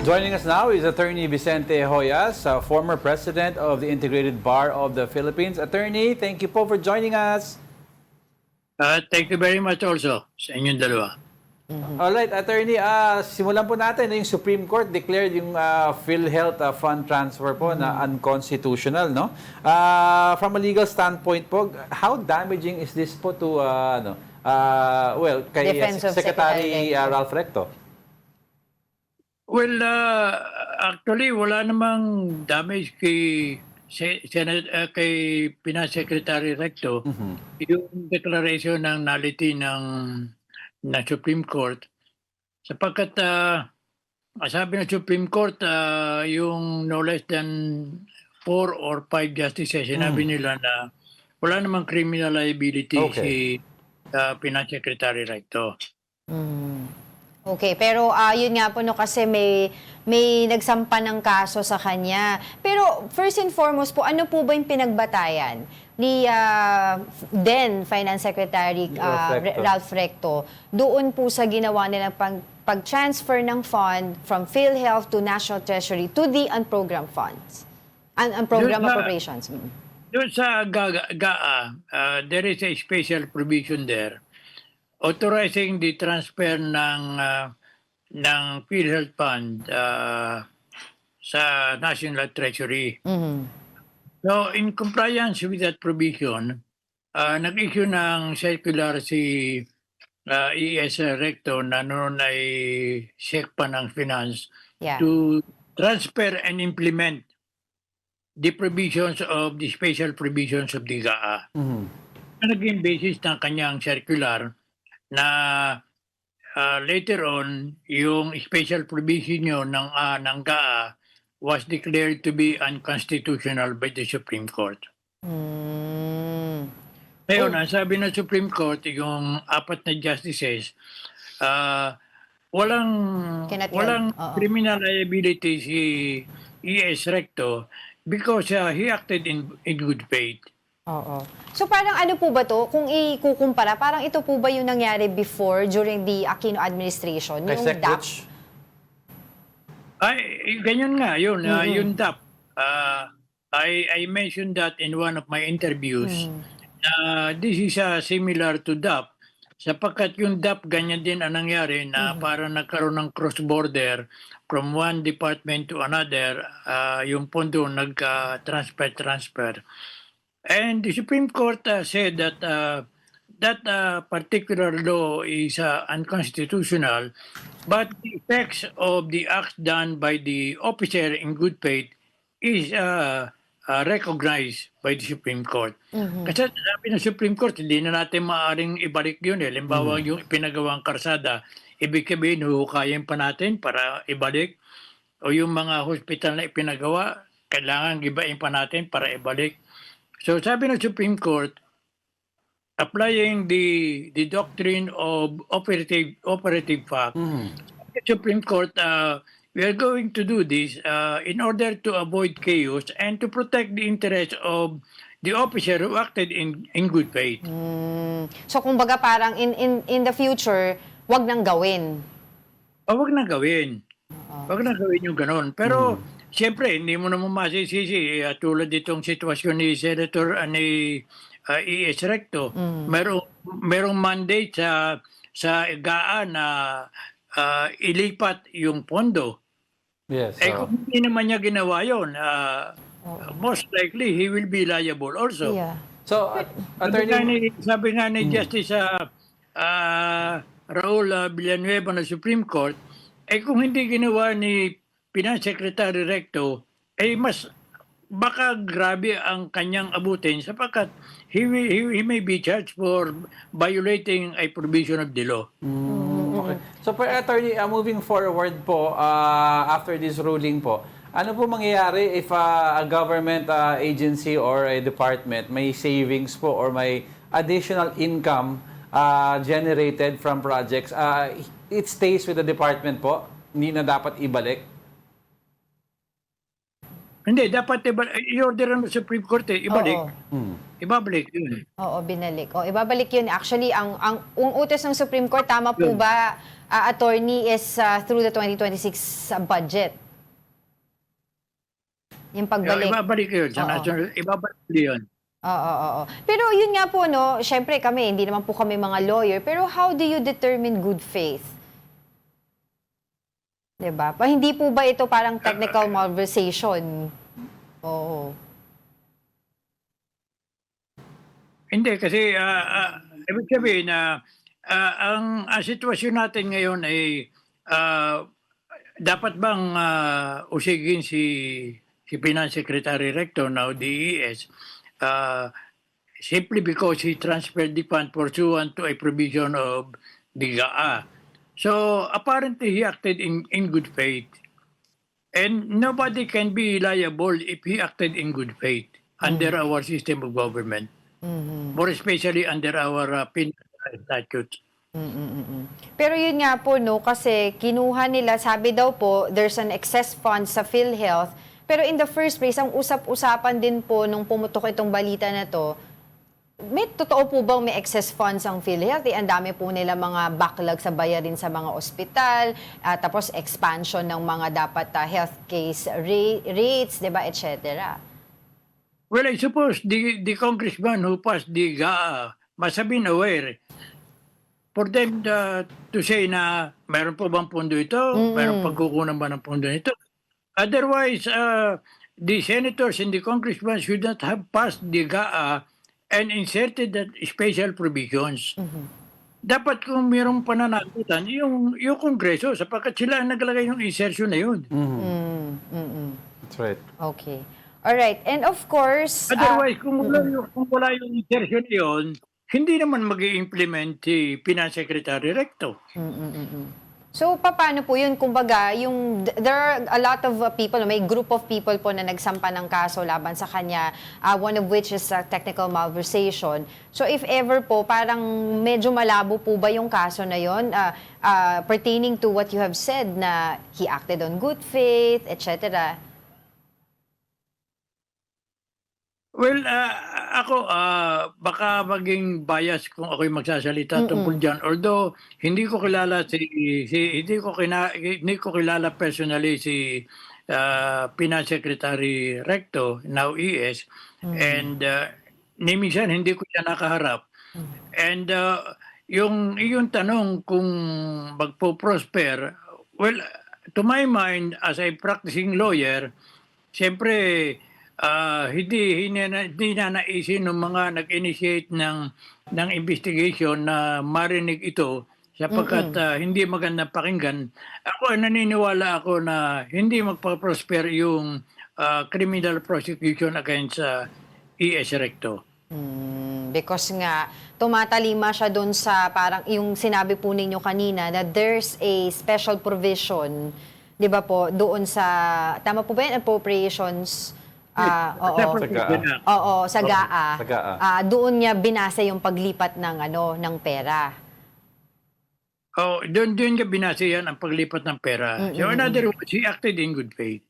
Joining us now is Attorney Vicente Hoyas, former President of the Integrated Bar of the Philippines. Attorney, thank you po for joining us. Thank you very much also sa inyong dalawa. Alright, Attorney, simulan po natin. Yung Supreme Court declared yung PhilHealth fund transfer po na unconstitutional, no? From a legal standpoint po, how damaging is this po to, kay Defense of Secretary Ralph Recto? Well, actually, wala namang damage kay kay Secretary Recto. Yung declaration ng nullity ng Supreme Court. Sapagkat sabi ng Supreme Court, yung no less than 4 or 5 justices, sinabi nila na wala namang criminal liability si Secretary Recto. Okay, pero yun nga po no, kasi may nagsampa ng kaso sa kanya. Pero first and foremost po, ano po ba yung pinagbatayan ni then Finance Secretary Ralph Recto doon po sa ginawa nilang pag-transfer ng fund from PhilHealth to National Treasury to the unprogrammed funds, unprogrammed appropriations? Doon sa GAA, there is a special provision there authorizing the transfer ng PhilHealth Fund sa National Treasury. So, in compliance with that provision, nag-issue ng circular si E.S. Recto na noon ay Sec pa ng Finance to transfer and implement the provisions of the special provisions of the GAA. Naging basis ng kanyang circular na later on, yung special provision nyo ng GAA was declared to be unconstitutional by the Supreme Court. Ngayon, ang sabi ng Supreme Court, yung 4 na justices, walang criminal liability si E.S. Recto because he acted in good faith. Oo. So parang ano po ba to? Kung ikukumpara, parang ito po ba yung nangyari before, during the Aquino administration? Kay Yung DAP? Ay, ganyan nga, yun. Yung DAP. I mentioned that in one of my interviews. This is similar to DAP. Sapagkat yung DAP, ganyan din ang nangyari na para nagkaroon ng cross-border from one department to another, yung pondo nag-transfer. And the Supreme Court said that that particular law is unconstitutional, but the effects of the acts done by the officer in good faith is recognized by the Supreme Court. Kasi sabi ng Supreme Court, hindi na natin maaaring ibalik yun. Halimbawa, yung pinagawang karsada, ibig sabihin, huhukayin pa natin para ibalik. O yung mga hospital na ipinagawa, kailangan gibain pa natin para ibalik. So sabi ng Supreme Court, applying the doctrine of operative fact, the Supreme Court, we are going to do this in order to avoid chaos and to protect the interest of the officer who acted in good faith. So kumbaga parang in the future, wag nang gawin. Wag na gawin. Wag na gawin yung ganon. Pero siyempre, hindi mo naman masisisi. Tulad itong sitwasyon ni Senator ni E.S. Recto. Merong mandate sa GAA na ilipat yung pondo. Yes. Kung hindi naman niya ginawa yun, most likely he will be liable also. Yeah. So, Attorney... Sabi nga ni Justice Raul Villanueva ng Supreme Court, kung hindi ginawa ni Finance Secretary Recto, mas baka grabe ang kanyang abutin sapagkat he may be charged for violating a provision of the law. Okay. So, Attorney, moving forward po, after this ruling po, ano po mangyayari if a government agency or a department may savings po or may additional income generated from projects, it stays with the department po? Hindi na dapat ibalik? Hindi, dapat i-order ng Supreme Court, ibalik. Ibabalik yun. Oo, binalik. Ibabalik yun. Actually, ang utos ng Supreme Court, tama po ba, attorney, is through the 2026 budget. Yung pagbalik. Ibabalik yun sa Oo. national, ibabalik yun. Oo. Pero yun nga po, no, syempre kami, hindi naman po kami mga lawyer, pero how do you determine good faith? Diba? Hindi po ba ito parang technical malversation? Oo. Hindi, kasi ibig sabihin na ang sitwasyon natin ngayon ay dapat bang usigin si Finance Secretary Rector, now DES, simply because he transferred the fund pursuant to a provision of the GAA. So apparently he acted in good faith. And nobody can be liable if he acted in good faith under our system of government. More especially under our penal statutes. Pero yun nga po, no, kasi kinuha nila, sabi daw po, there's an excess fund sa PhilHealth. Pero in the first place, ang usap-usapan din po nung pumutok itong balita na to, may totoo po bang may excess funds ang PhilHealth? Ang dami po nila mga backlog sa bayarin sa mga ospital, tapos expansion ng mga dapat health case rates, di ba, etc. Well, I suppose the congressman who passed the GAA must have been aware for them to say na mayroon po bang pondo ito? Mayroon pagkukunan ba ng pondo nito? Otherwise, the senators and the congressmen should not have passed the GAA and inserted that special provisions. Dapat kung mayroong pananagutan, yung Kongreso, sapagkat sila ang naglagay yung insertion na yun. That's right. Okay. Alright. And of course... Otherwise, kung wala yung insertion na yun, hindi naman mag-i-implement si Finance Secretary Recto. So, paano po yun? Kumbaga, there are a lot of people, may group of people po na nagsampa ng kaso laban sa kanya, one of which is technical malversation. So, if ever po, parang medyo malabo po ba yung kaso na yun, pertaining to what you have said na he acted on good faith, etc.? Well, ako, baka maging bias kung ako'y magsasalita tungkol dyan. Although, hindi ko kilala hindi ko kilala personally si Finance Secretary Recto, now ES, and ni minsan hindi ko siya nakaharap. And yung tanong kung magpo-prosper, well, to my mind, as a practicing lawyer, siyempre, hindi na naisin ng mga nag-initiate ng investigation na marinig ito sapagkat hindi magandang pakinggan. Ako naniniwala ako na hindi magpa-prosper yung criminal prosecution against ES Recto. Because nga, tumatalima siya doon sa parang yung sinabi po ninyo kanina na there's a special provision, di ba po, doon sa, tama po ba yan, appropriations? Oo. Sa GAA. Sa GAA. Doon niya binase yung paglipat ng pera. Doon niya binase yan ang paglipat ng pera. So in other words, he acted in good faith.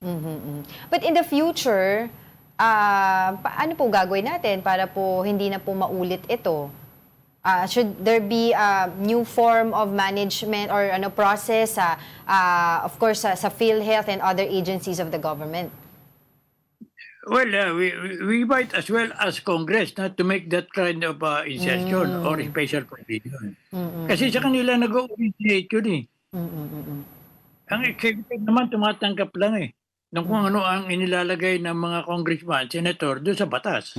But in the future, ano po gagawin natin para po hindi na po maulit ito? Should there be a new form of management or process, of course, sa PhilHealth and other agencies of the government? Well, we might as well ask Congress not to make that kind of insertion or special provision. Kasi sa kanila nag-originate yun eh. Ang executive naman tumatanggap lang eh ng kung ano ang inilalagay ng mga congressman, senator doon sa batas.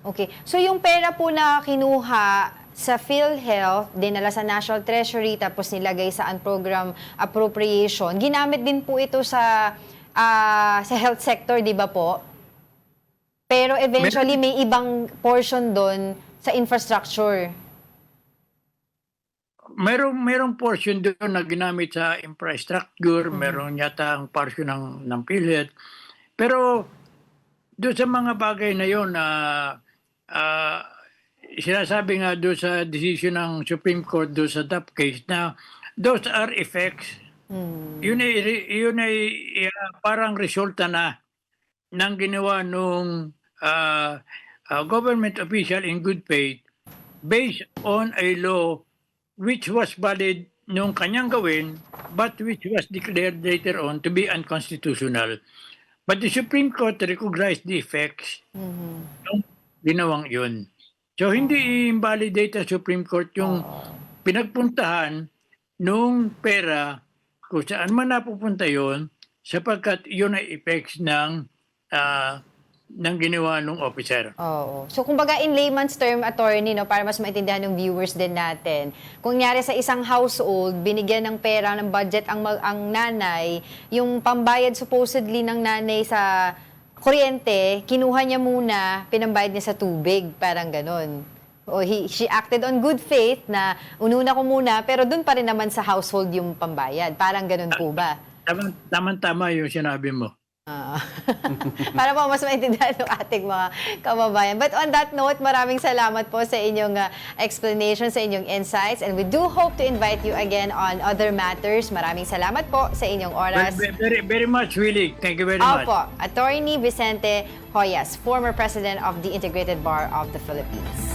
Okay. So yung pera po na kinuha sa PhilHealth, dinala sa National Treasury, tapos nilagay sa program appropriation, ginamit din po ito sa health sector, di ba po? Pero eventually may ibang portion doon sa infrastructure. Merong portion doon na ginamit sa infrastructure, meron yata ang portion ng PhilHealth. Pero doon sa mga bagay na yon sinasabi nga doon sa decision ng Supreme Court doon sa DAP case na those are effects. Yun ay parang resulta na ng ginawa nung government official in good faith based on a law which was valid nung kanyang gawin, but which was declared later on to be unconstitutional. But the Supreme Court recognized the effects ng ginawang yun. So, hindi invalidate sa Supreme Court yung pinagpuntahan nung pera kung saan man napupunta yun sapagkat yun ay effects ng ginawa ng officer. Oo. So, kumbaga in layman's term, attorney, no, para mas maintindihan ng viewers din natin, kung nangyari sa isang household, binigyan ng pera, ng budget ang nanay, yung pambayad supposedly ng nanay sa kuryente, kinuha niya muna, pinambayad niya sa tubig, parang ganon. O she acted on good faith na ununa ko muna, pero dun pa rin naman sa household yung pambayad. Parang ganon po ba? Tama yung sinabi mo. Para po mas maintindihan ng ating mga kababayan. But on that note, maraming salamat po sa inyong explanation, sa inyong insights. And we do hope to invite you again on other matters. Maraming salamat po sa inyong oras. Very, very much, Willie. Thank you very much. Opo, Attorney Vicente Hoyas, former President of the Integrated Bar of the Philippines.